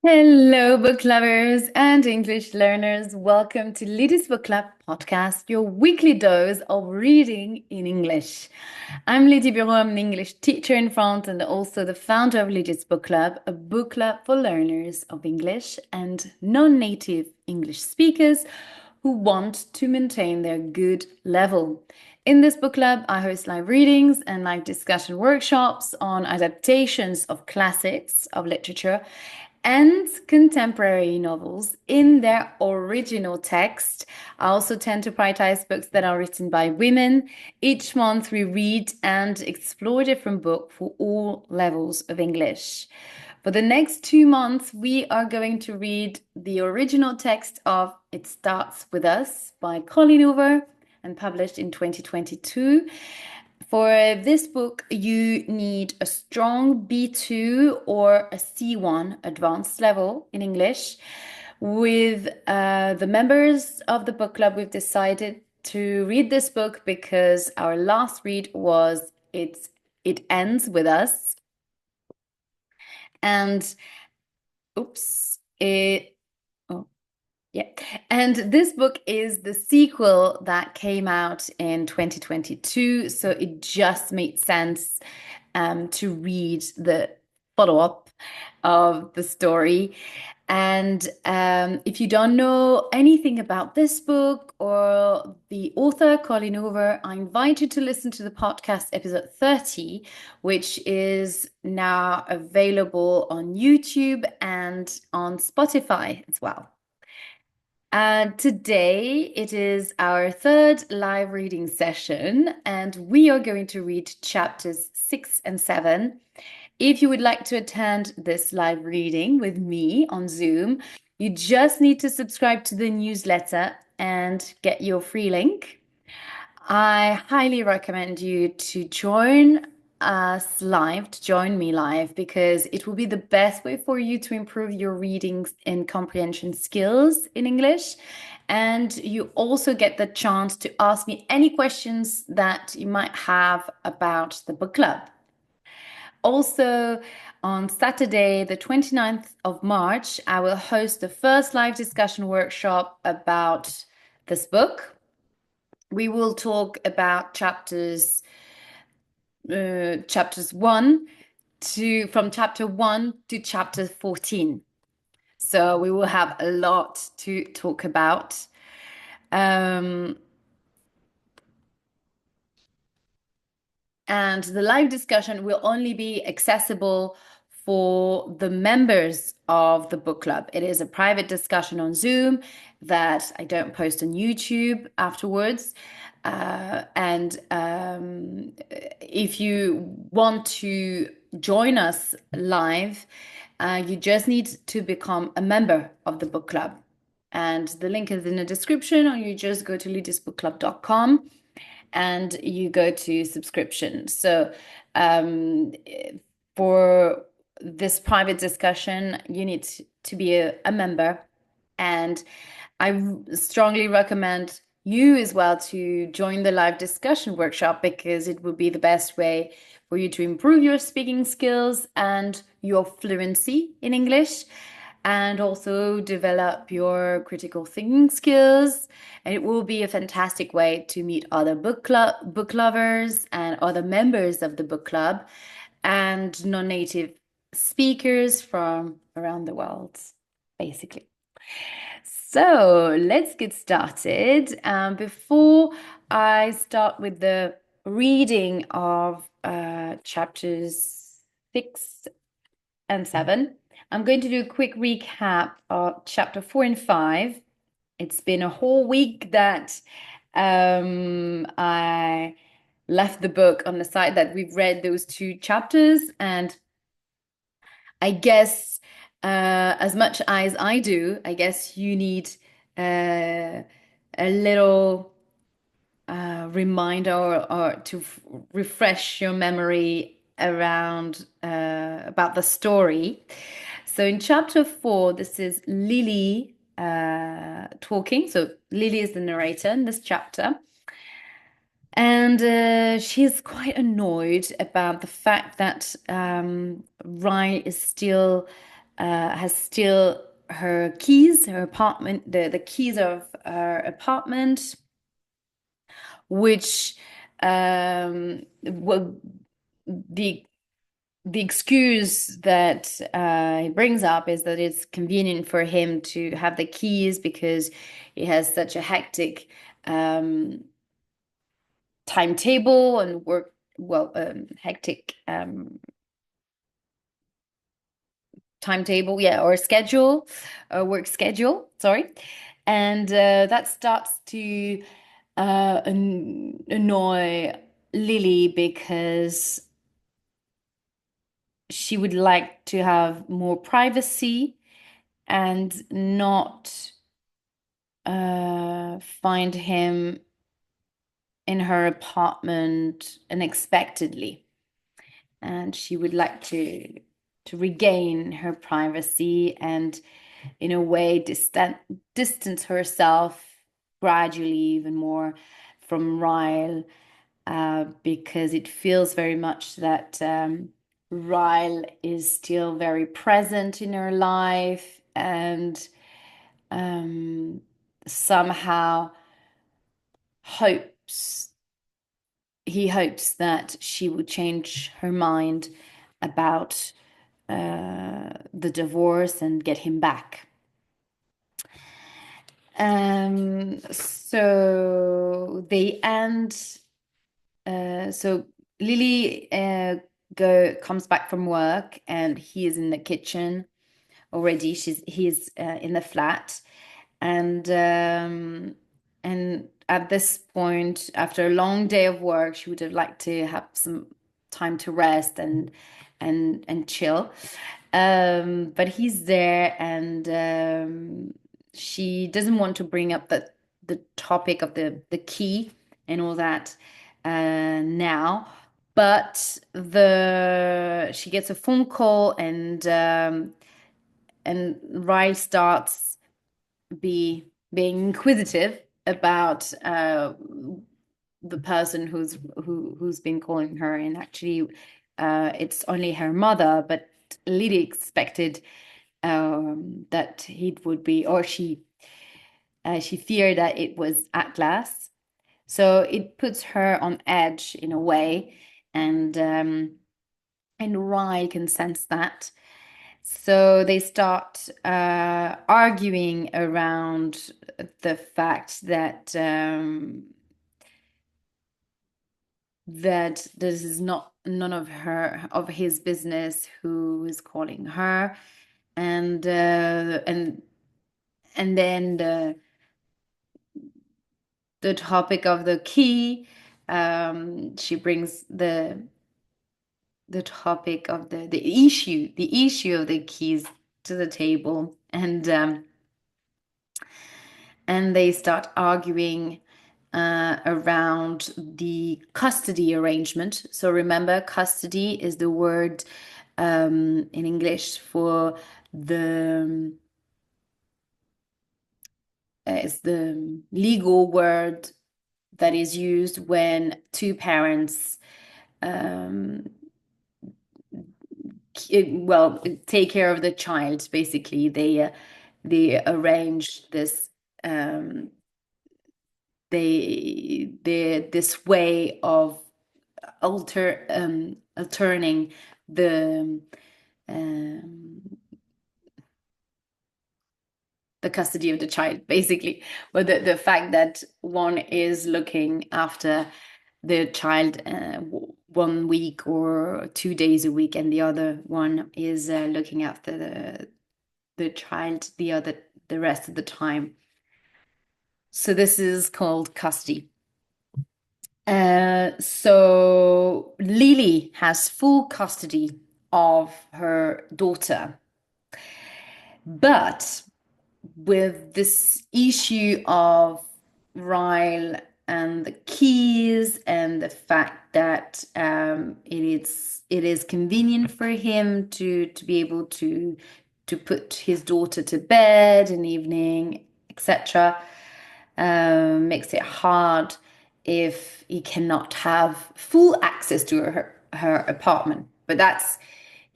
Hello, book lovers and English learners. Welcome to Lidi's Book Club podcast, your weekly dose of reading in English. I'm Lydie Bureau. I'm an English teacher in France and also the founder of Lidi's Book Club, a book club for learners of English and non-native English speakers who want to maintain their good level. In this book club, I host live readings and live discussion workshops on adaptations of classics of literature and contemporary novels in their original text. I also tend to prioritize books that are written by women. Each month, we read and explore different books for all levels of English. For the next 2 months, we are going to read the original text of It Starts With Us by Colleen Hoover and published in 2022. For this book, you need a strong B2 or a C1 advanced level in English. With the members of the book club, we've decided to read this book because our last read was It Ends With Us. And oops, yeah. And this book is the sequel that came out in 2022. So it just made sense to read the follow-up of the story. And if you don't know anything about this book or the author, Colleen Hoover, I invite you to listen to the podcast episode 30, which is now available on YouTube and on Spotify as well. Today it is our third live reading session, and we are going to read chapters 6 and 7. If you would like to attend this live reading with me on Zoom, you just need to subscribe to the newsletter and get your free link. I highly recommend you to join us live, to join me live, because it will be the best way for you to improve your reading and comprehension skills in English. And you also get the chance to ask me any questions that you might have about the book club. Also, on Saturday, the 29th of March, I will host the first live discussion workshop about this book. We will talk about chapters 1 from chapter 1 to chapter 14. So we will have a lot to talk about. And the live discussion will only be accessible for the members of the book club. It is a private discussion on Zoom that I don't post on YouTube afterwards. If you want to join us live, you just need to become a member of the book club. And the link is in the description, or you just go to lidisbookclub.com and you go to subscription. So for this private discussion, you need to be a member. And I strongly recommend you as well to join the live discussion workshop, because it will be the best way for you to improve your speaking skills and your fluency in English, and also develop your critical thinking skills. And it will be a fantastic way to meet other book lovers and other members of the book club and non-native speakers from around the world, basically. So let's get started. Before I start with the reading of chapters 6 and 7, I'm going to do a quick recap of chapter 4 and 5. It's been a whole week that I left the book on the side that we've read those 2 chapters, and I guess as much as I do, I guess you need a little reminder or to refresh your memory around about the story. So in chapter 4, this is Lily talking. So Lily is the narrator in this chapter. And she's quite annoyed about the fact that Ryan is still has still her keys, her apartment, the keys of her apartment, which well, the the excuse that he brings up is that it's convenient for him to have the keys because he has such a hectic um, timetable and work, well, hectic timetable, yeah, or schedule, work schedule, sorry. And that starts to annoy Lily because she would like to have more privacy and not find him in her apartment unexpectedly. And she would like to regain her privacy and in a way distance herself gradually even more from Ryle, because it feels very much that Ryle is still very present in her life and um, somehow hopes he hopes that she will change her mind about the divorce and get him back. So they end. So Lily go comes back from work and he is in the kitchen already. He's in the flat, and at this point, after a long day of work, she would have liked to have some time to rest and chill. But he's there, and she doesn't want to bring up the topic of the key and all that now. But the she gets a phone call, and Riley starts being inquisitive about the person who's been calling her, and actually it's only her mother, but Lily expected that he would be, or she feared that it was Atlas. So it puts her on edge in a way, and Riley can sense that. So they start arguing around the fact that this is not none of his business who is calling her, and and then the topic of the key. She brings the topic of the issue of the keys to the table, and they start arguing around the custody arrangement. So remember, custody is the word in English for the it's the legal word that is used when two parents um, well, take care of the child. Basically, they arrange this um, this way of alterning the um, the custody of the child, basically. But the fact that one is looking after the child 1 week or 2 days a week, and the other one is looking after the child the rest of the time. So this is called custody. So Lily has full custody of her daughter, but with this issue of Ryle and the keys and the fact that it is convenient for him to be able to put his daughter to bed in the evening, etc., makes it hard if he cannot have full access to her apartment. But that's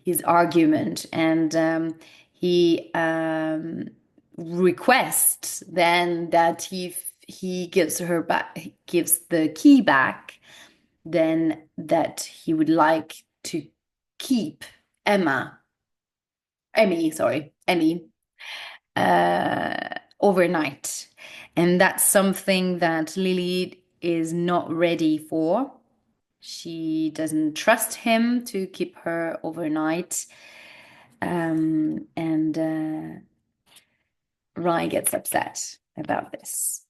his argument, and he requests then that he gives her back, gives the key back, then that he would like to keep Emmy, overnight. And that's something that Lily is not ready for. She doesn't trust him to keep her overnight. And Ryan gets upset about this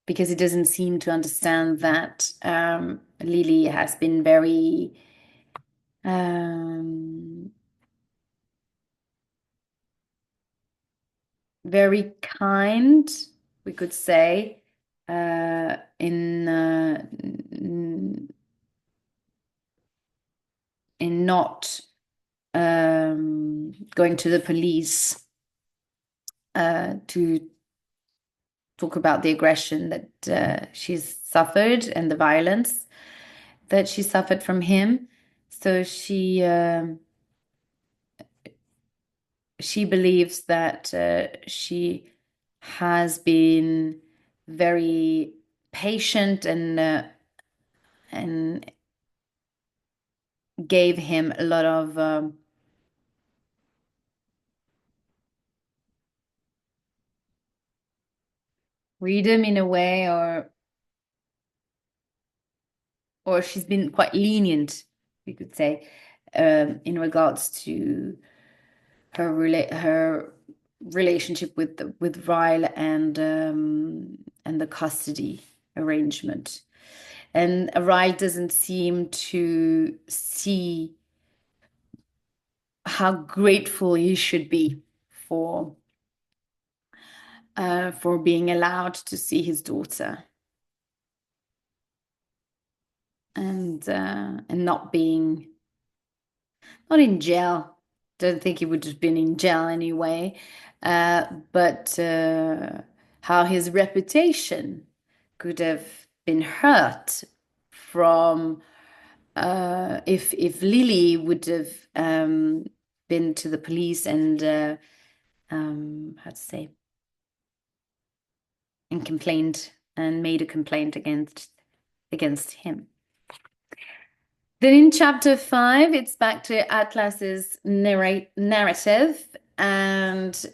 because he doesn't seem to understand that Lily has been um, very kind, we could say, in not going to the police to talk about the aggression that she's suffered and the violence that she suffered from him. So she believes that she has been very patient and gave him a lot of freedom in a way, or she's been quite lenient, we could say, in regards to her relationship with Ryle and the custody arrangement. And Ryle doesn't seem to see how grateful he should be for for being allowed to see his daughter and not in jail. Don't think he would have been in jail anyway. But how his reputation could have been hurt from if Lily would have been to the police and how to say, and complained and made a complaint against him. Then in chapter 5, it's back to Atlas's narrative, and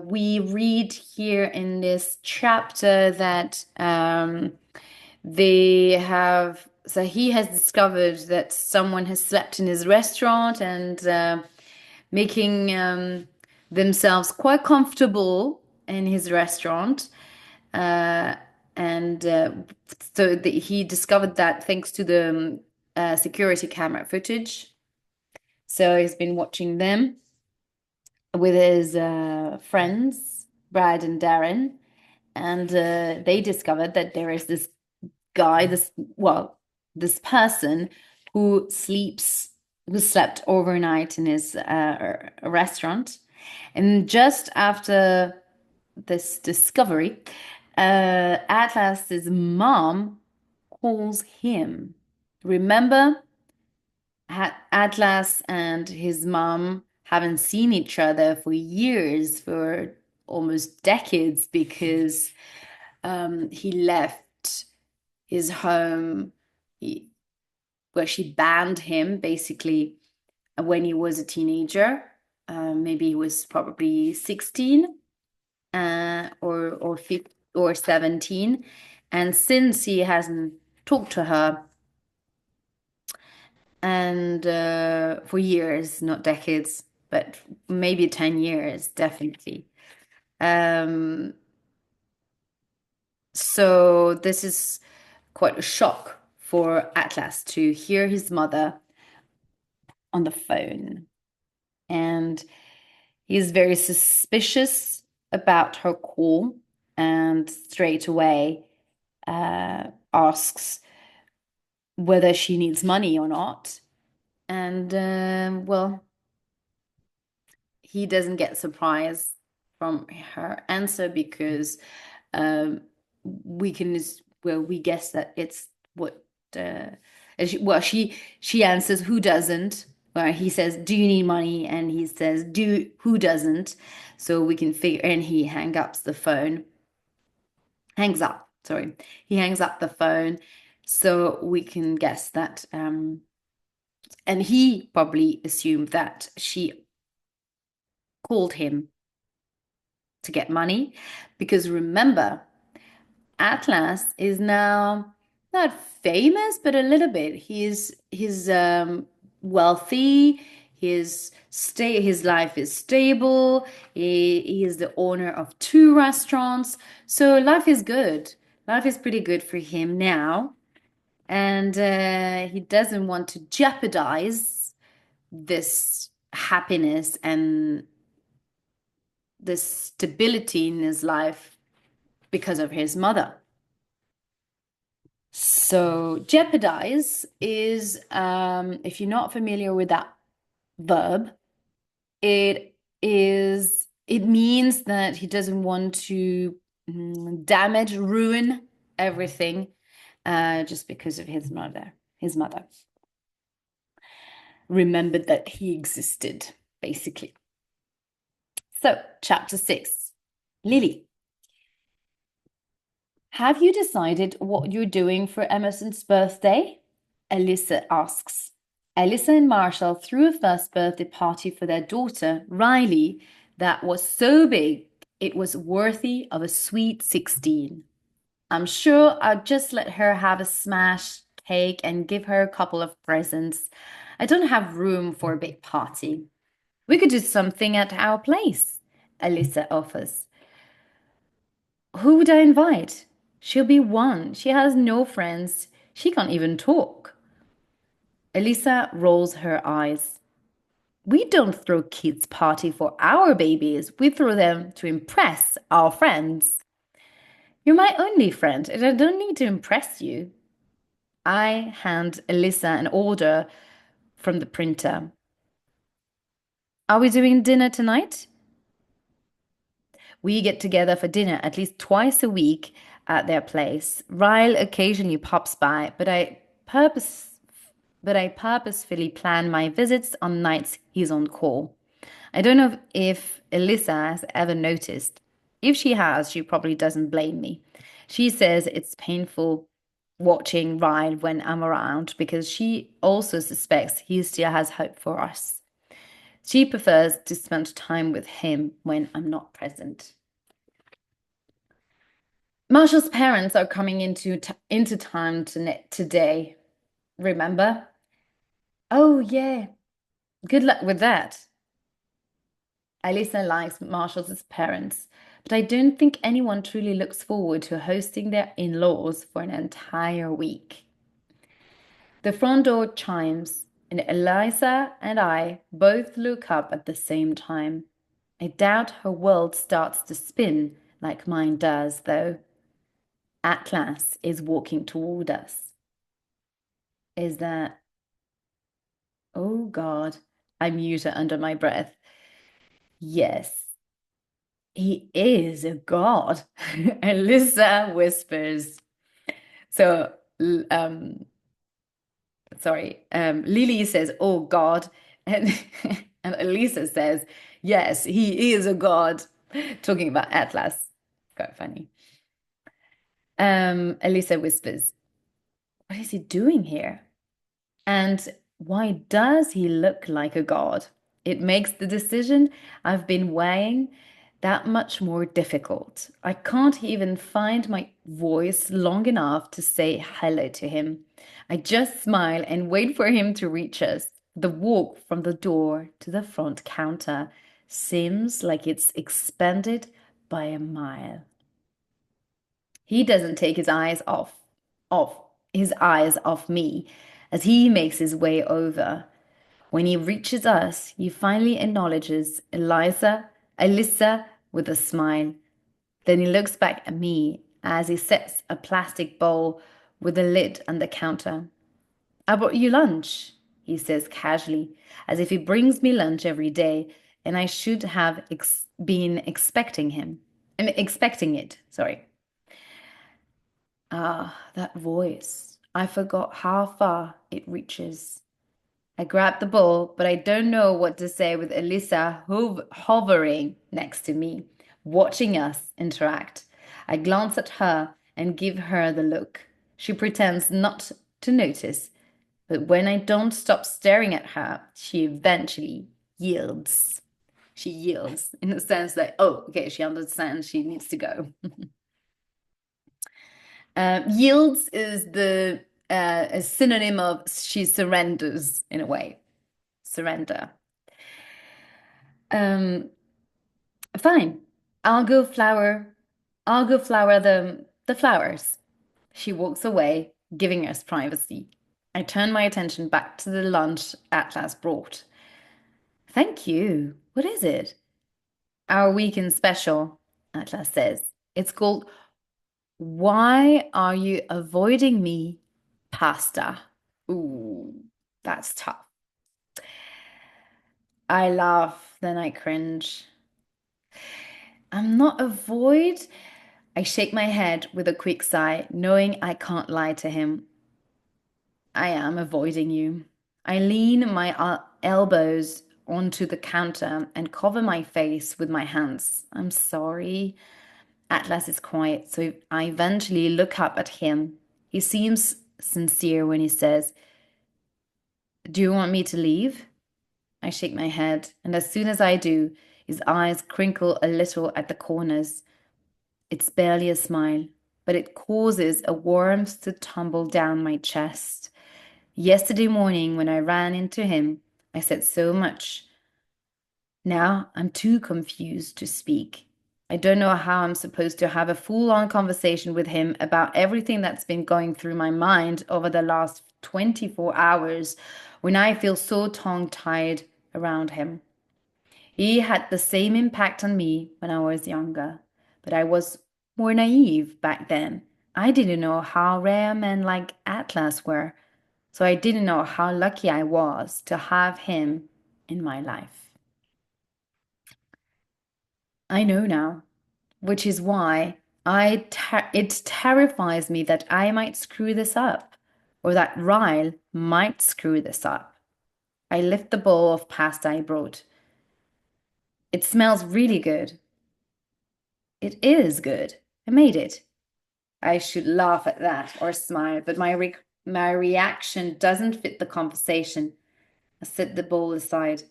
we read here in this chapter that he has discovered that someone has slept in his restaurant and making themselves quite comfortable in his restaurant. And so he discovered that thanks to the security camera footage. So he's been watching them with his friends, Brad and Darren, and they discovered that there is this guy, this person who slept overnight in his restaurant. And just after this discovery, Atlas's mom calls him. Remember, Atlas and his mom haven't seen each other for years, for almost decades, because he left his home where she banned him basically when he was a teenager. Maybe he was probably 16 or 17. And since he hasn't talked to her, and for years, not decades, but maybe 10 years, definitely. So this is quite a shock for Atlas to hear his mother on the phone. And he's very suspicious about her call and straight away asks whether she needs money or not. And well, he doesn't get surprised from her answer because we guess that it's what she answers, who doesn't, where he says, "Do you need money?" And he says, "Do who doesn't?" So we can figure, and he hangs up. Sorry, he hangs up the phone, so we can guess that. And he probably assumed that she called him to get money, because remember, Atlas is now not famous, but a little bit. He's wealthy. His life is stable. He is the owner of two restaurants. So life is good. Life is pretty good for him now. And he doesn't want to jeopardize this happiness and this stability in his life because of his mother. So jeopardize is, if you're not familiar with that verb, it means that he doesn't want to damage, ruin everything, just because of his mother. His mother remembered that he existed, basically. So, chapter 6. Lily, have you decided what you're doing for Emerson's birthday? Alyssa asks. Alyssa and Marshall threw a first birthday party for their daughter, Riley, that was so big it was worthy of a sweet 16. I'm sure I'll just let her have a smash cake and give her a couple of presents. I don't have room for a big party. We could do something at our place, Alyssa offers. Who would I invite? She'll be one. She has no friends. She can't even talk. Elisa rolls her eyes. We don't throw kids' party for our babies. We throw them to impress our friends. You're my only friend, and I don't need to impress you. I hand Elisa an order from the printer. Are we doing dinner tonight? We get together for dinner at least twice a week at their place. Ryle occasionally pops by, but I purposefully plan my visits on nights he's on call. I don't know if Elissa has ever noticed. If she has, she probably doesn't blame me. She says it's painful watching Ryle when I'm around because she also suspects he still has hope for us. She prefers to spend time with him when I'm not present. Marshall's parents are coming into town today. Remember? Oh yeah. Good luck with that. Alisa likes Marshall's parents, but I don't think anyone truly looks forward to hosting their in-laws for an entire week. The front door chimes, and Eliza and I both look up at the same time. I doubt her world starts to spin like mine does, though. Atlas is walking toward us. Is that... Oh God, I mute her under my breath. Yes, he is a god. Alyssa whispers. So, Lily says, "Oh God," and and Alyssa says, "Yes, he is a god." Talking about Atlas. Quite funny. Alyssa whispers, "What is he doing here? And why does he look like a god?" It makes the decision I've been weighing that much more difficult. I can't even find my voice long enough to say hello to him. I just smile and wait for him to reach us. The walk from the door to the front counter seems like it's expanded by a mile. He doesn't take off his eyes off me as he makes his way over. When he reaches us, he finally acknowledges Alyssa with a smile. Then he looks back at me as he sets a plastic bowl with a lid on the counter. I brought you lunch, he says casually, as if he brings me lunch every day, and I should have been expecting him. Expecting it, sorry. Ah, that voice. I forgot how far it reaches. I grab the bowl, but I don't know what to say with Elisa hovering next to me, watching us interact. I glance at her and give her the look. She pretends not to notice, but when I don't stop staring at her, she eventually yields. She yields in the sense that, oh, okay, she understands she needs to go. Yields is the a synonym of she surrenders in a way. Surrender. Um, fine. I'll go flower. I'll go flower the flowers. She walks away, giving us privacy. I turn my attention back to the lunch Atlas brought. Thank you. What is it? Our weekend special, Atlas says. It's called Why Are You Avoiding Me? Pasta. Ooh, that's tough. I laugh, then I cringe. I'm not avoid. I shake my head with a quick sigh, knowing I can't lie to him. I am avoiding you. I lean my elbows onto the counter and cover my face with my hands. I'm sorry. Atlas is quiet, so I eventually look up at him. He seems sincere when he says, Do you want me to leave? I shake my head, and as soon as I do, his eyes crinkle a little at the corners. It's barely a smile, but it causes a warmth to tumble down my chest. Yesterday morning, when I ran into him, I said so much. Now I'm too confused to speak. I don't know how I'm supposed to have a full-on conversation with him about everything that's been going through my mind over the last 24 hours when I feel so tongue-tied around him. He had the same impact on me when I was younger, but I was more naive back then. I didn't know how rare men like Atlas were, so I didn't know how lucky I was to have him in my life. I know now, which is why it terrifies me that I might screw this up, or that Ryle might screw this up. I lift the bowl of pasta I brought. It smells really good. It is good. I made it. I should laugh at that or smile, but my reaction doesn't fit the conversation. I set the bowl aside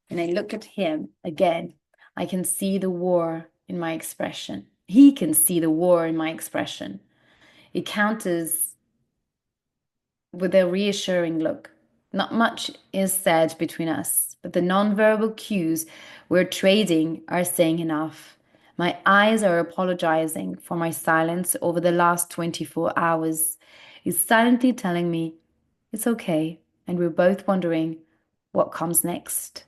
and I look at him again. I can see the war in my expression. He can see the war in my expression. It counters with a reassuring look. Not much is said between us, but the nonverbal cues we're trading are saying enough. My eyes are apologizing for my silence over the last 24 hours. He's silently telling me it's okay, and we're both wondering what comes next.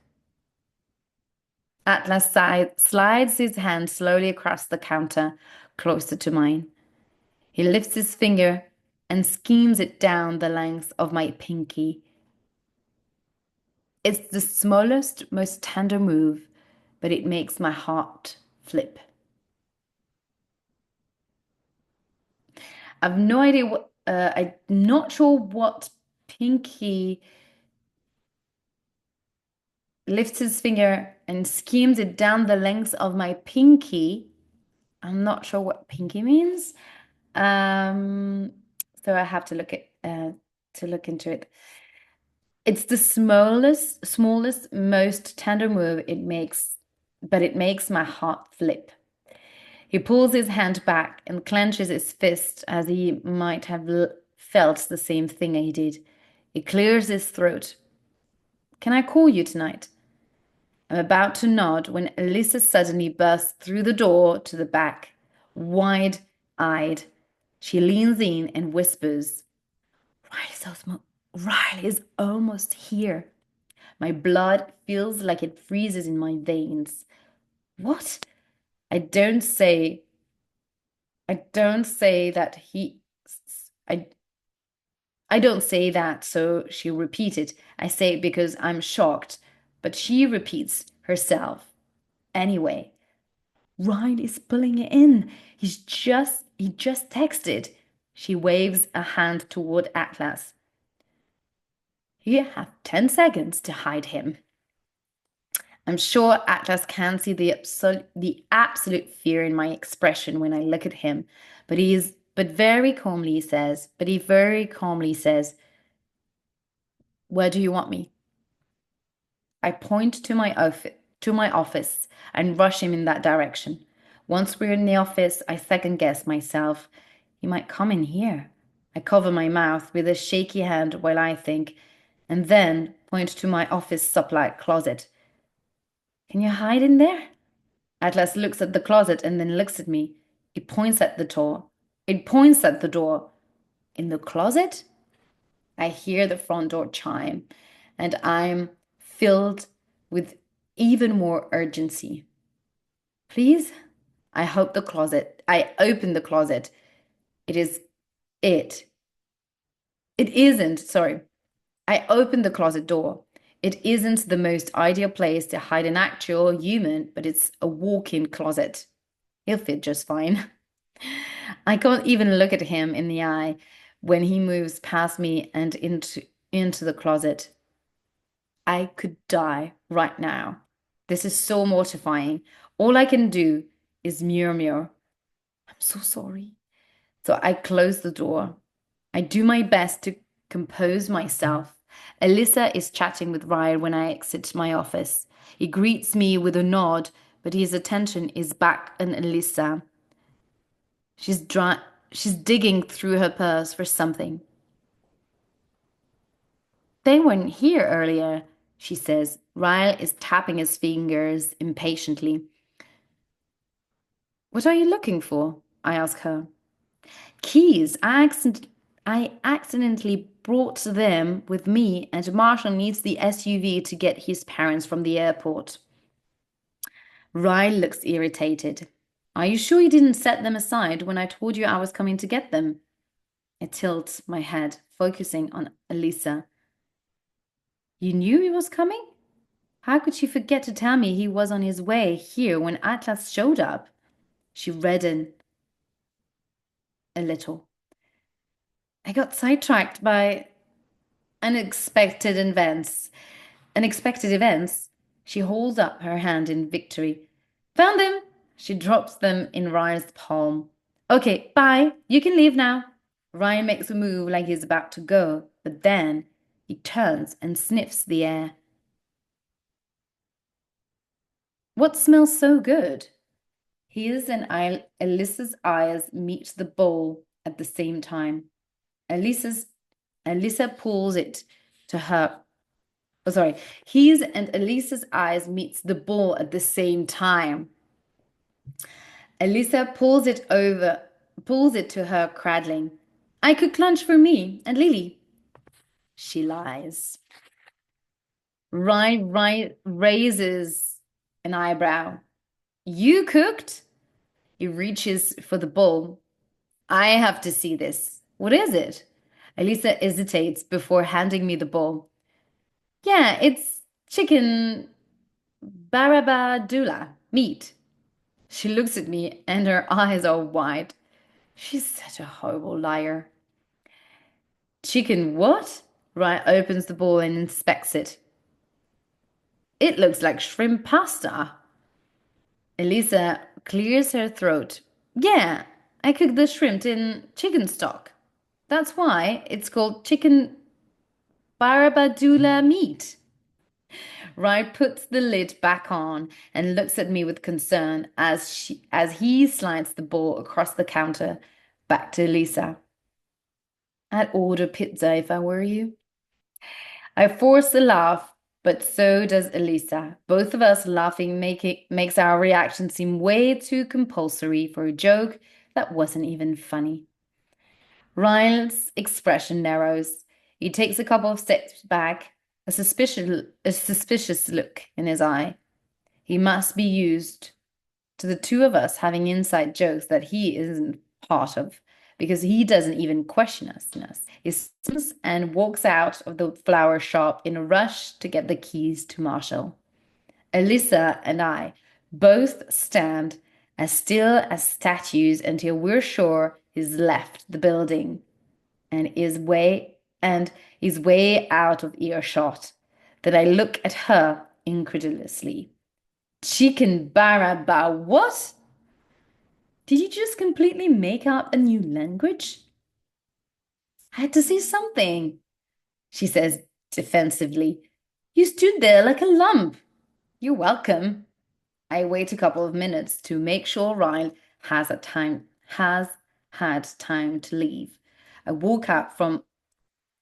Atlas slides his hand slowly across the counter, closer to mine. He lifts his finger and schemes it down the length of my pinky. It's the smallest, most tender move, but it makes my heart flip. I've no idea what, I'm not sure what pinky lifts his finger and schemes it down the length of my pinky. I'm not sure what pinky means. Um, so I have to look into it. It's the smallest, most tender move it makes, but it makes my heart flip. He pulls his hand back and clenches his fist as he might have felt the same thing he did. He clears his throat. Can I call you tonight? I'm about to nod when Alyssa suddenly bursts through the door to the back, wide-eyed. She leans in and whispers, Riley is almost here. My blood feels like it freezes in my veins. What? I don't say I don't say that he I I don't say that, so she repeated. I say it because I'm shocked, but she repeats herself. Anyway, Ryan is pulling it in. He just texted. She waves a hand toward Atlas. You have 10 seconds to hide him. I'm sure Atlas can see the absolute fear in my expression when I look at him, but he very calmly says, "Where do you want me?" I point to my office and rush him in that direction. Once we're in the office, I second guess myself. He might come in here. I cover my mouth with a shaky hand while I think, and then point to my office supply closet. Can you hide in there? Atlas looks at the closet and then looks at me. It points at the door. It points at the door. In the closet? I hear the front door chime, and I'm filled with even more urgency. Please? I open the closet. It is it. It isn't, sorry. I open the closet door. It isn't the most ideal place to hide an actual human, but it's a walk-in closet. He'll fit just fine. I can't even look at him in the eye when he moves past me and into the closet. I could die right now. This is so mortifying. All I can do is murmur, "I'm so sorry." So I close the door. I do my best to compose myself. Alyssa is chatting with Ryan when I exit my office. He greets me with a nod, but his attention is back on Alyssa. She's digging through her purse for something. They weren't here earlier, she says. Ryle is tapping his fingers impatiently. What are you looking for? I ask her. Keys. I accidentally brought them with me, and Marshall needs the SUV to get his parents from the airport. Ryle looks irritated. Are you sure you didn't set them aside when I told you I was coming to get them? I tilt my head, focusing on Elisa. You knew he was coming? How could you forget to tell me he was on his way here when Atlas showed up? She reddened a little. I got sidetracked by unexpected events. Unexpected events. She holds up her hand in victory. Found him! She drops them in Ryan's palm. Okay, bye. You can leave now. Ryan makes a move like he's about to go, but then he turns and sniffs the air. What smells so good? His and Alyssa's eyes meet the bowl at the same time. Alyssa's Alyssa pulls it to her. Oh, sorry. His and Alyssa's eyes meets the bowl at the same time. Alyssa pulls it to her, cradling. I cooked lunch for me and Lily. She lies. Ryan raises an eyebrow. You cooked? He reaches for the bowl. I have to see this. What is it? Elisa hesitates before handing me the bowl. Yeah, it's chicken barabadula, meat. She looks at me and her eyes are wide. She's such a horrible liar. Chicken what? Ryan opens the bowl and inspects it. It looks like shrimp pasta. Elisa clears her throat. Yeah, I cooked the shrimp in chicken stock. That's why it's called chicken barabadula meat. Ryan puts the lid back on and looks at me with concern as he slides the bowl across the counter back to Elisa. I'd order pizza if I were you. I force a laugh, but so does Elisa. Both of us laughing makes our reaction seem way too compulsory for a joke that wasn't even funny. Ryan's expression narrows. He takes a couple of steps back, a suspicious look in his eye. He must be used to the two of us having inside jokes that he isn't part of, because he doesn't even question us. He stands and walks out of the flower shop in a rush to get the keys to Marshall. Alyssa and I both stand as still as statues until we're sure he's left the building and and is way out of earshot. Then I look at her incredulously. Chicken baraba, what? Did you just completely make up a new language? I had to say something, she says defensively. You stood there like a lump. You're welcome. I wait a couple of minutes to make sure Ryle has had time to leave. I walk out from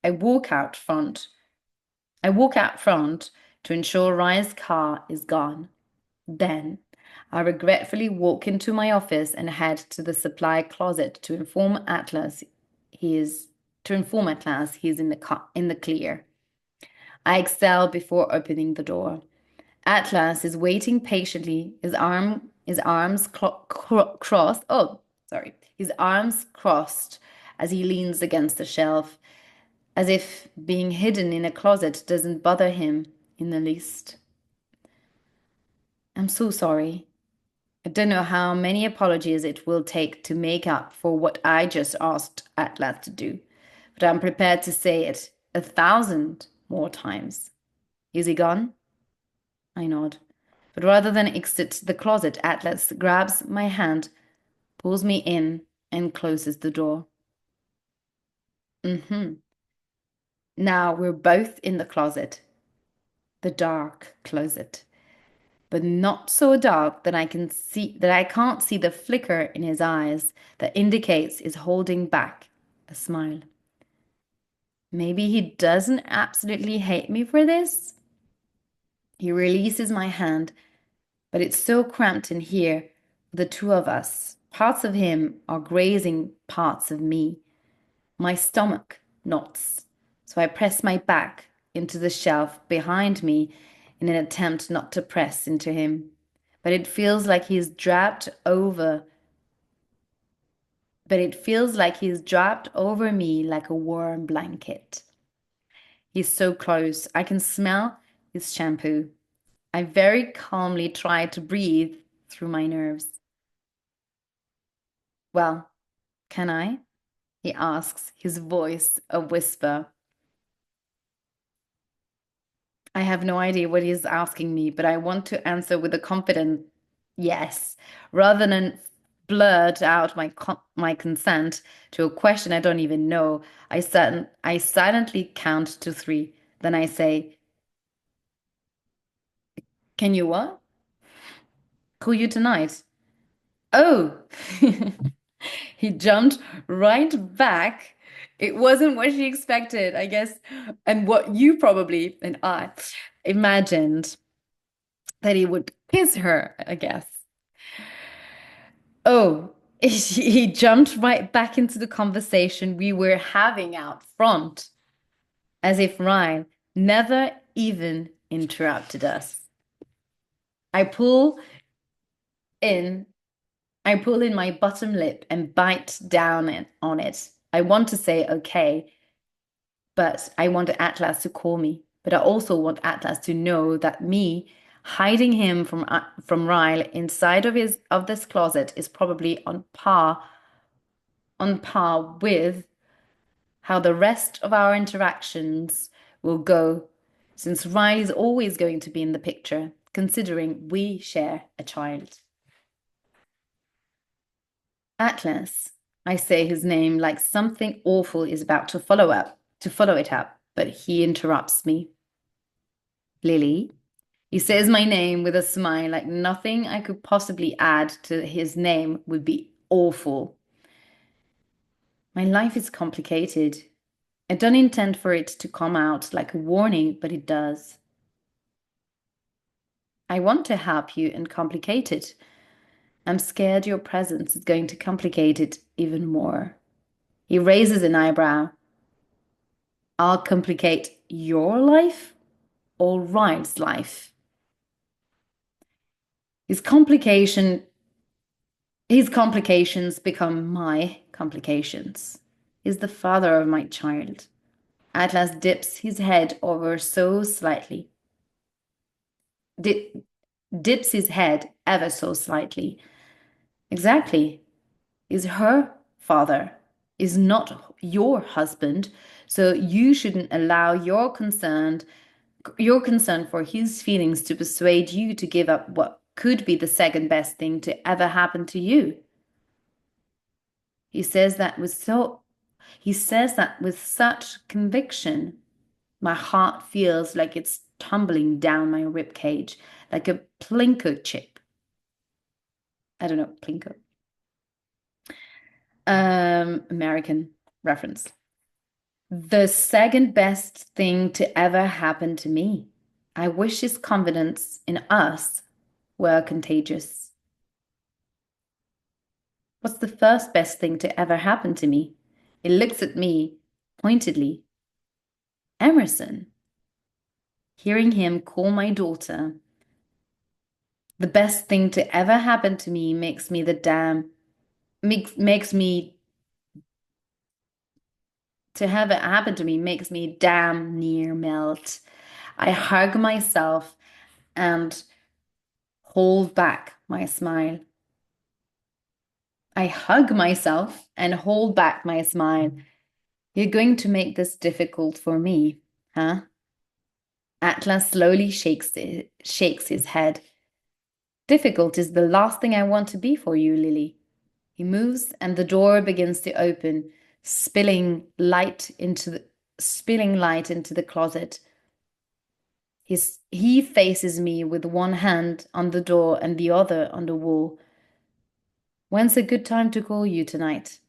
I walk out front. I walk out front to ensure Ryle's car is gone. Then I regretfully walk into my office and head to the supply closet to inform Atlas he is in the clear. I exhale before opening the door. Atlas is waiting patiently, his arms crossed. Oh, sorry. His arms crossed as he leans against the shelf, as if being hidden in a closet doesn't bother him in the least. I'm so sorry. I don't know how many apologies it will take to make up for what I just asked Atlas to do, but I'm prepared to say it 1,000 more times. Is he gone? I nod. But rather than exit the closet, Atlas grabs my hand, pulls me in, and closes the door. Mm-hmm. Now we're both in the closet. The dark closet. But not so dark that I can't see the flicker in his eyes that indicates he's holding back a smile. Maybe he doesn't absolutely hate me for this? He releases my hand, but it's so cramped in here, the two of us. Parts of him are grazing parts of me. My stomach knots, so I press my back into the shelf behind me in an attempt not to press into him. But it feels like he's draped over. But it feels like he's draped over me like a warm blanket. He's so close. I can smell his shampoo. I very calmly try to breathe through my nerves. Well, can I? He asks, his voice a whisper. I have no idea what he's asking me, but I want to answer with a confident yes, rather than blurt out my consent to a question I don't even know. I silently count to three. Then I say, "Can you what? Call you tonight?" Oh, he jumped right back. It wasn't what she expected, I guess, and what you probably and I imagined that he would kiss her, I guess. Oh, he jumped right back into the conversation we were having out front, as if Ryan never even interrupted us. I pull in I pull in my bottom lip and bite down on it. I want to say okay, but I want Atlas to call me. But I also want Atlas to know that me hiding him from Ryle inside of this closet is probably on par with how the rest of our interactions will go, since Ryle is always going to be in the picture, considering we share a child. Atlas. I say his name like something awful is about to follow it up, but he interrupts me. Lily. He says my name with a smile like nothing I could possibly add to his name would be awful. My life is complicated. I don't intend for it to come out like a warning, but it does. I want to help you and complicate it. I'm scared your presence is going to complicate it even more. He raises an eyebrow. I'll complicate your life or Ryan's life. His complication, his complications become my complications. He's the father of my child. Atlas dips his head over so slightly. Dips his head ever so slightly. Exactly. Is her father. Is not your husband, so you shouldn't allow your concern for his feelings to persuade you to give up what could be the second best thing to ever happen to you. He says that with so he says that with such conviction. My heart feels like it's tumbling down my rib cage, like a plinko chip. I don't know, plinko. American reference. The second best thing to ever happen to me. I wish his confidence in us were contagious. What's the first best thing to ever happen to me? He looks at me pointedly. Emerson. Hearing him call my daughter, the best thing to ever happen to me makes me the damn makes me to have it happen to me makes me damn near melt. I hug myself and hold back my smile. I hug myself and hold back my smile. You're going to make this difficult for me, huh? Atlas slowly shakes his head. Difficult is the last thing I want to be for you, Lily. He moves and the door begins to open, spilling light into the closet. He faces me with one hand on the door and the other on the wall. When's a good time to call you tonight?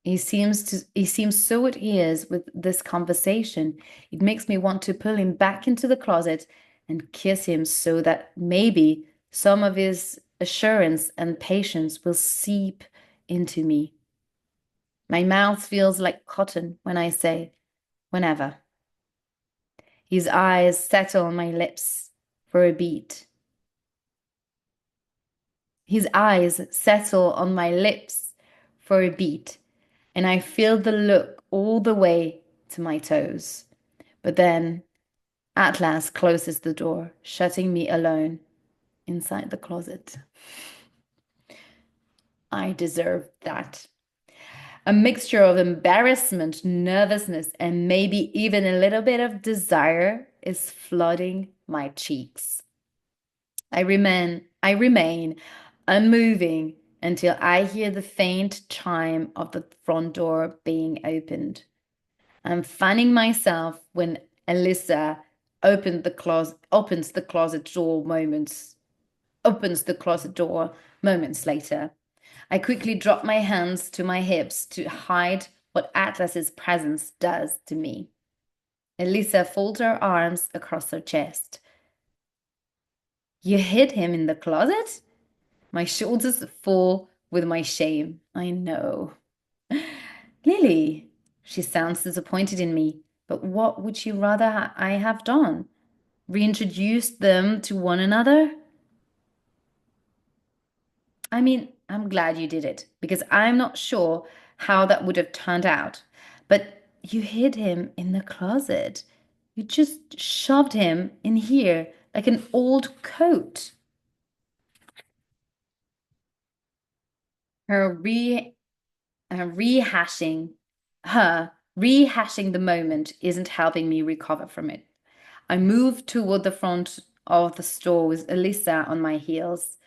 He seems so at ease with this conversation. It makes me want to pull him back into the closet and kiss him so that maybe some of his assurance and patience will seep into me. My mouth feels like cotton when I say, whenever. His eyes settle on my lips for a beat. His eyes settle on my lips for a beat, and I feel the look all the way to my toes. But then Atlas closes the door, shutting me alone inside the closet. I deserve that. A mixture of embarrassment, nervousness, and maybe even a little bit of desire is flooding my cheeks. I remain unmoving until I hear the faint chime of the front door being opened. I'm fanning myself when Alyssa opens the closet door moments later. I quickly drop my hands to my hips to hide what Atlas's presence does to me. Elisa folds her arms across her chest. You hid him in the closet? My shoulders fall with my shame. I know. Lily, she sounds disappointed in me, but what would you rather I have done? Reintroduced them to one another? I mean, I'm glad you did it because I'm not sure how that would have turned out. But you hid him in the closet. You just shoved him in here like an old coat. Her re her rehashing her rehashing the moment isn't helping me recover from it. I move toward the front of the store with Elisa on my heels.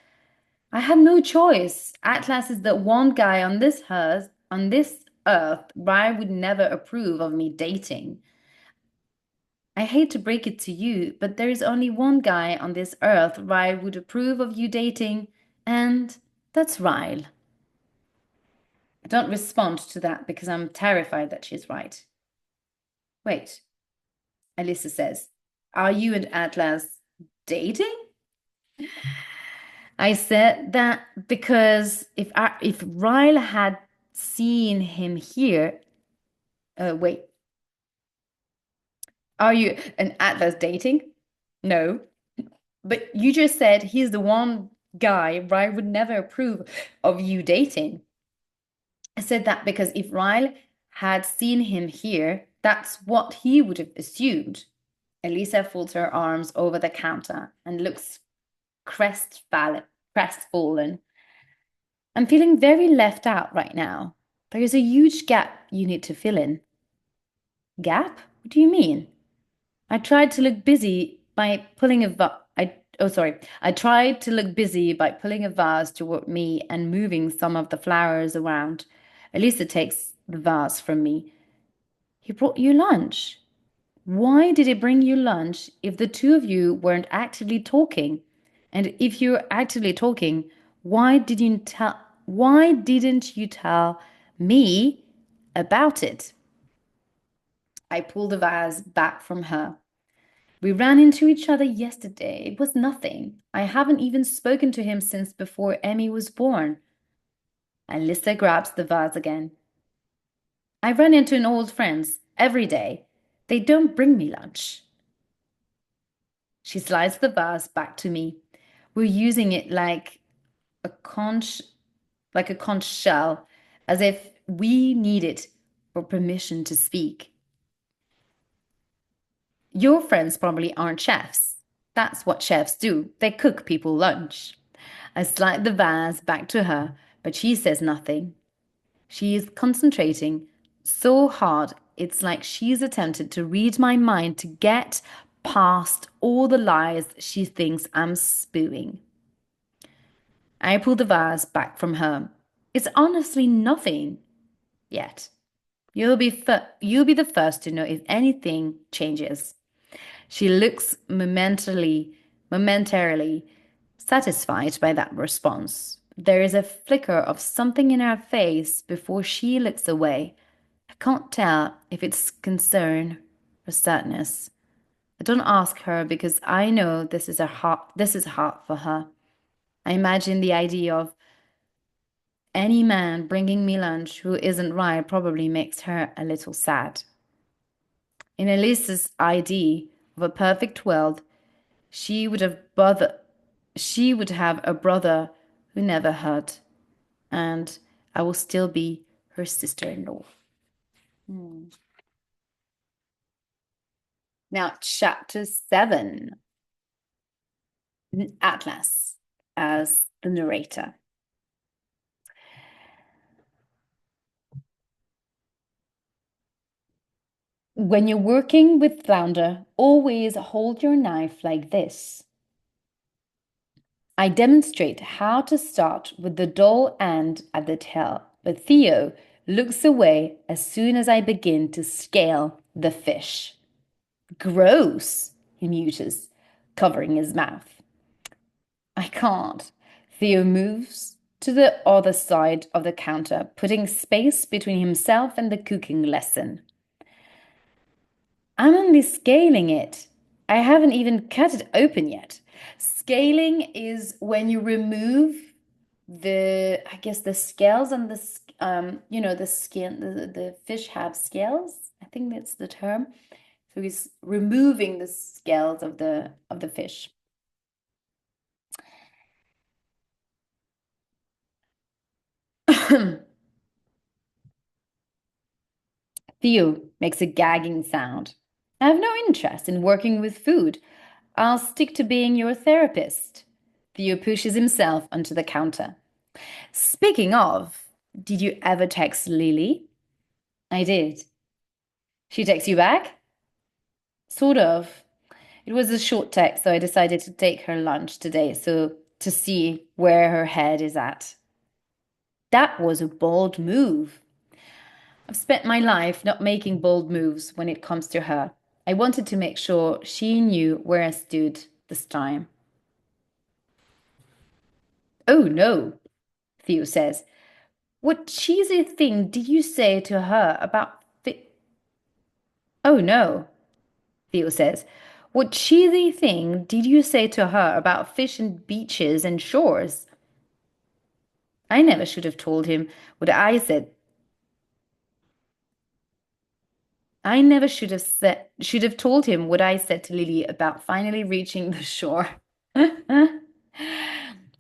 I had no choice. Atlas is the one guy on this earth where I would never approve of me dating. I hate to break it to you, but there is only one guy on this earth where I would approve of you dating, and that's Ryle. I don't respond to that because I'm terrified that she's right. Wait, Alyssa says, are you and Atlas dating? I said that because if Ryle had seen him here, wait, are you and Atlas dating? No, but you just said he's the one guy Ryle would never approve of you dating. I said that because if Ryle had seen him here, that's what he would have assumed. Elisa folds her arms over the counter and looks crestfallen. I'm feeling very left out right now. There is a huge gap you need to fill in. Gap? What do you mean? I tried to look busy by pulling a va I oh sorry. I tried to look busy by pulling a vase toward me and moving some of the flowers around. At least it takes the vase from me. He brought you lunch. Why did he bring you lunch if the two of you weren't actively talking? And if you were actively talking, why didn't you tell me about it? I pulled the vase back from her. We ran into each other yesterday. It was nothing. I haven't even spoken to him since before Emmy was born. Alyssa grabs the vase again. I run into an old friends every day. They don't bring me lunch. She slides the vase back to me. We're using it a conch, like a conch shell, as if we need it for permission to speak. Your friends probably aren't chefs. That's what chefs do. They cook people lunch. I slide the vase back to her, but she says nothing. She is concentrating so hard, it's like she's attempted to read my mind to get past all the lies she thinks I'm spewing. I pull the vase back from her. It's honestly nothing yet. You'll be the first to know if anything changes. She looks momentarily satisfied by that response. There is a flicker of something in her face before she looks away. I can't tell if it's concern or sadness. I don't ask her because I know this is hard for her. I imagine the idea of any man bringing me lunch who isn't right probably makes her a little sad. In Elise's idea of a perfect world, she would have brother she would have a brother who never hurt, and I will still be her sister-in-law. Now, chapter 7, Atlas as the narrator. When you're working with flounder, always hold your knife like this. I demonstrate how to start with the dull end at the tail, but Theo looks away as soon as I begin to scale the fish. Gross, he muses, covering his mouth. I can't. Theo moves to the other side of the counter, putting space between himself and the cooking lesson. I'm only scaling it. I haven't even cut it open yet. Scaling is when you remove I guess the scales and the skin, the fish have scales. I think that's the term. So he's removing the scales of the fish. Theo makes a gagging sound. I have no interest in working with food. I'll stick to being your therapist. Theo pushes himself onto the counter. Speaking of, did you ever text Lily? I did. She texts you back? Sort of. It was a short text, so I decided to take her lunch today, so to see where her head is at. That was a bold move. I've spent my life not making bold moves when it comes to her. I wanted to make sure she knew where I stood this time. Oh no, Theo says. What cheesy thing did you say to her about Oh no, Theo says. What cheesy thing did you say to her about fish and beaches and shores? I never should have told him what I said. I never should have told him what I said to Lily about finally reaching the shore.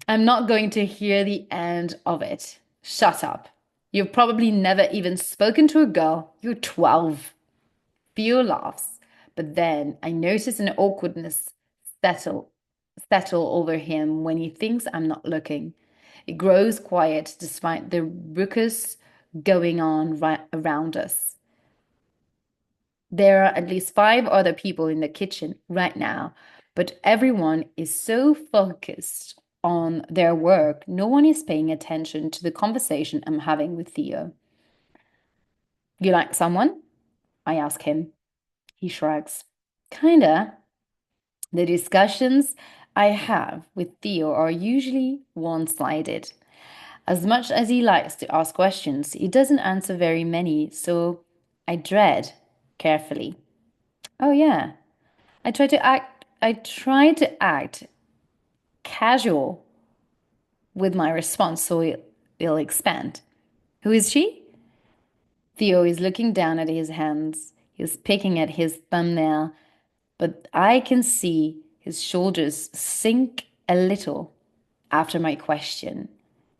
I'm not going to hear the end of it. Shut up. You've probably never even spoken to a girl. You're 12. Theo laughs, but then I notice an awkwardness settle settle over him when he thinks I'm not looking. It grows quiet despite the raucous going on right around us. There are at least 5 other people in the kitchen right now, but everyone is so focused on their work, no one is paying attention to the conversation I'm having with Theo. You like someone? I ask him. He shrugs. Kinda. The discussions I have with Theo are usually one-sided. As much as he likes to ask questions, he doesn't answer very many, so I dread carefully. Oh yeah, I try to act casual with my response so he'll expand. Who is she? Theo is looking down at his hands. He's picking at his thumbnail, but I can see his shoulders sink a little after my question,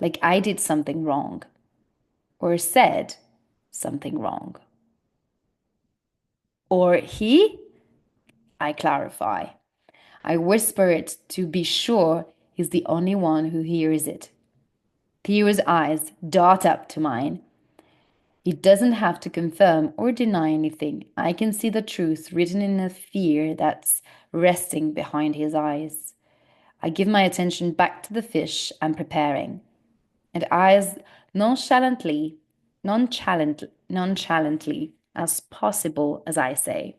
like I did something wrong or said something wrong. Or he? I clarify. I whisper it to be sure he's the only one who hears it. Theo's eyes dart up to mine. He doesn't have to confirm or deny anything. I can see the truth written in the fear that's resting behind his eyes. I give my attention back to the fish I'm preparing, and as nonchalantly as possible as I say,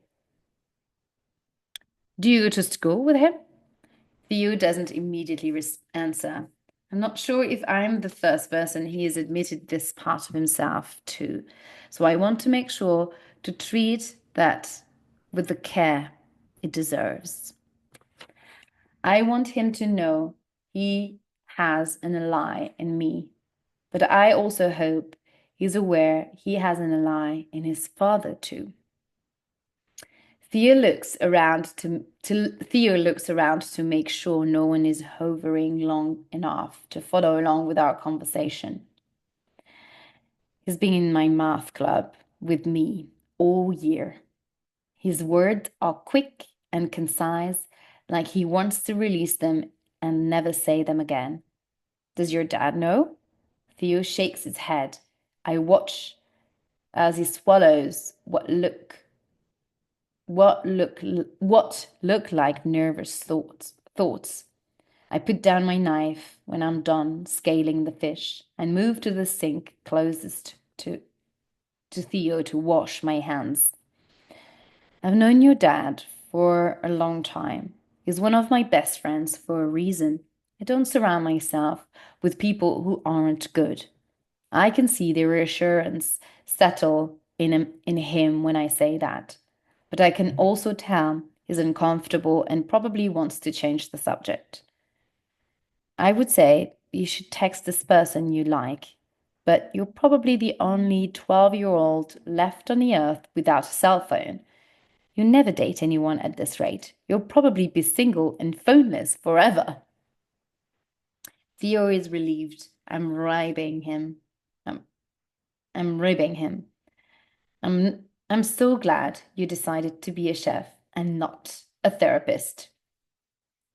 "Do you go to school with him?" Theo doesn't immediately answer. I'm not sure if I'm the first person he has admitted this part of himself to, so I want to make sure to treat that with the care it deserves. I want him to know he has an ally in me, but I also hope he's aware he has an ally in his father too. Theo looks around to make sure no one is hovering long enough to follow along with our conversation. He's been in my math club with me all year. His words are quick and concise, like he wants to release them and never say them again. Does your dad know? Theo shakes his head. I watch as he swallows what look like nervous thoughts. I put down my knife when I'm done scaling the fish and move to the sink closest to Theo to wash my hands. I've known your dad for a long time. He's one of my best friends for a reason. I don't surround myself with people who aren't good. I can see the reassurance settle in him when I say that. But I can also tell he's uncomfortable and probably wants to change the subject. I would say you should text this person you like, but you're probably the only 12-year-old left on the earth without a cell phone. You'll never date anyone at this rate. You'll probably be single and phoneless forever. Theo is relieved. I'm ribbing him. I'm so glad you decided to be a chef and not a therapist.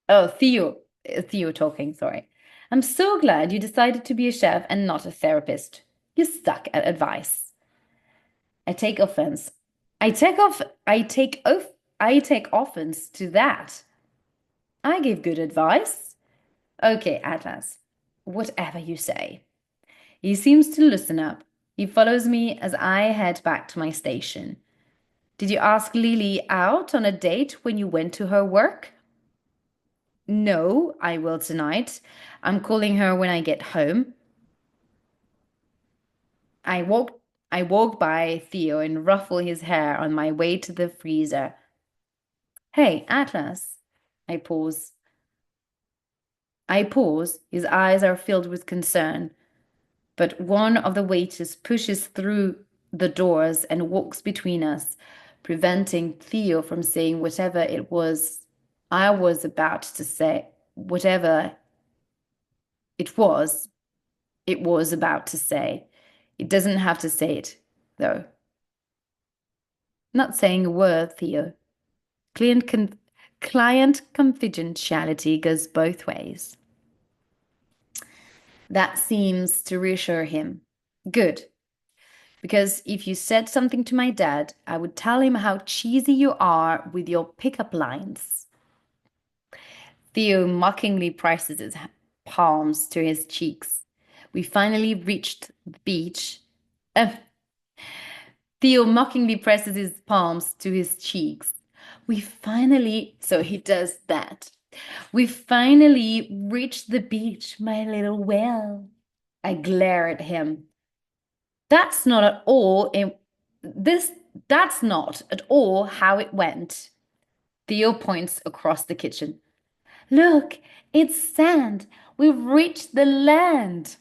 Oh, Theo talking, sorry. I'm so glad you decided to be a chef and not a therapist. You suck at advice. I take offense. I take offense to that. I give good advice. Okay, Atlas. Whatever you say. He seems to loosen up. He follows me as I head back to my station. Did you ask Lily out on a date when you went to her work? No, I will tonight. I'm calling her when I get home. I walk I walk by Theo and ruffle his hair on my way to the freezer. Hey, Atlas. I pause. His eyes are filled with concern, but one of the waiters pushes through the doors and walks between us, preventing Theo from saying whatever it was I was about to say, whatever it was about to say. It doesn't have to say it, though. Not saying a word, Theo. Client confidentiality goes both ways. That seems to reassure him. Good. Because if you said something to my dad, I would tell him how cheesy you are with your pickup lines. Theo mockingly presses his palms to his cheeks. We finally reached the beach. Uh, Theo mockingly presses his palms to his cheeks. So he does that. We finally reached the beach, my little whale. I glare at him. That's not at all in this that's not at all how it went. Theo points across the kitchen. Look, it's sand. We've reached the land.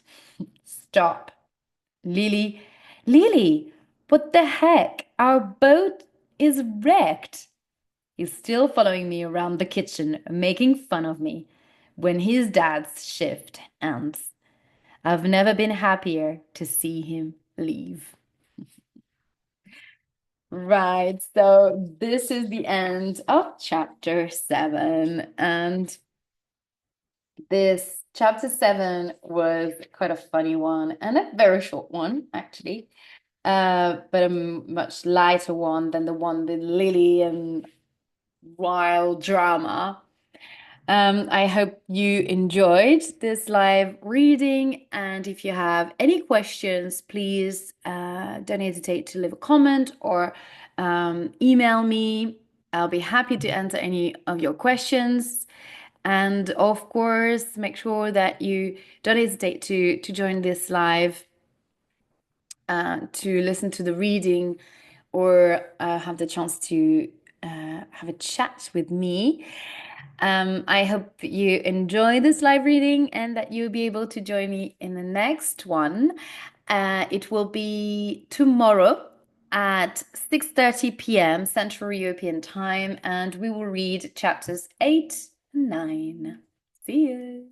Stop. Lily, Lily, what the heck? Our boat is wrecked. He's still following me around the kitchen, making fun of me when his dad's shift ends. I've never been happier to see him leave. Right, so this is the end of chapter 7, and this chapter 7 was quite a funny one and a very short one, actually, but a much lighter one than the one with Lily and wild drama. I hope you enjoyed this live reading, and if you have any questions, please don't hesitate to leave a comment or email me. I'll be happy to answer any of your questions. And of course, make sure that you don't hesitate to join this live to listen to the reading or have the chance to have a chat with me. I hope you enjoy this live reading and that you'll be able to join me in the next one. It will be tomorrow at 6:30 p.m. Central European Time, and we will read chapters 8 and 9. See you.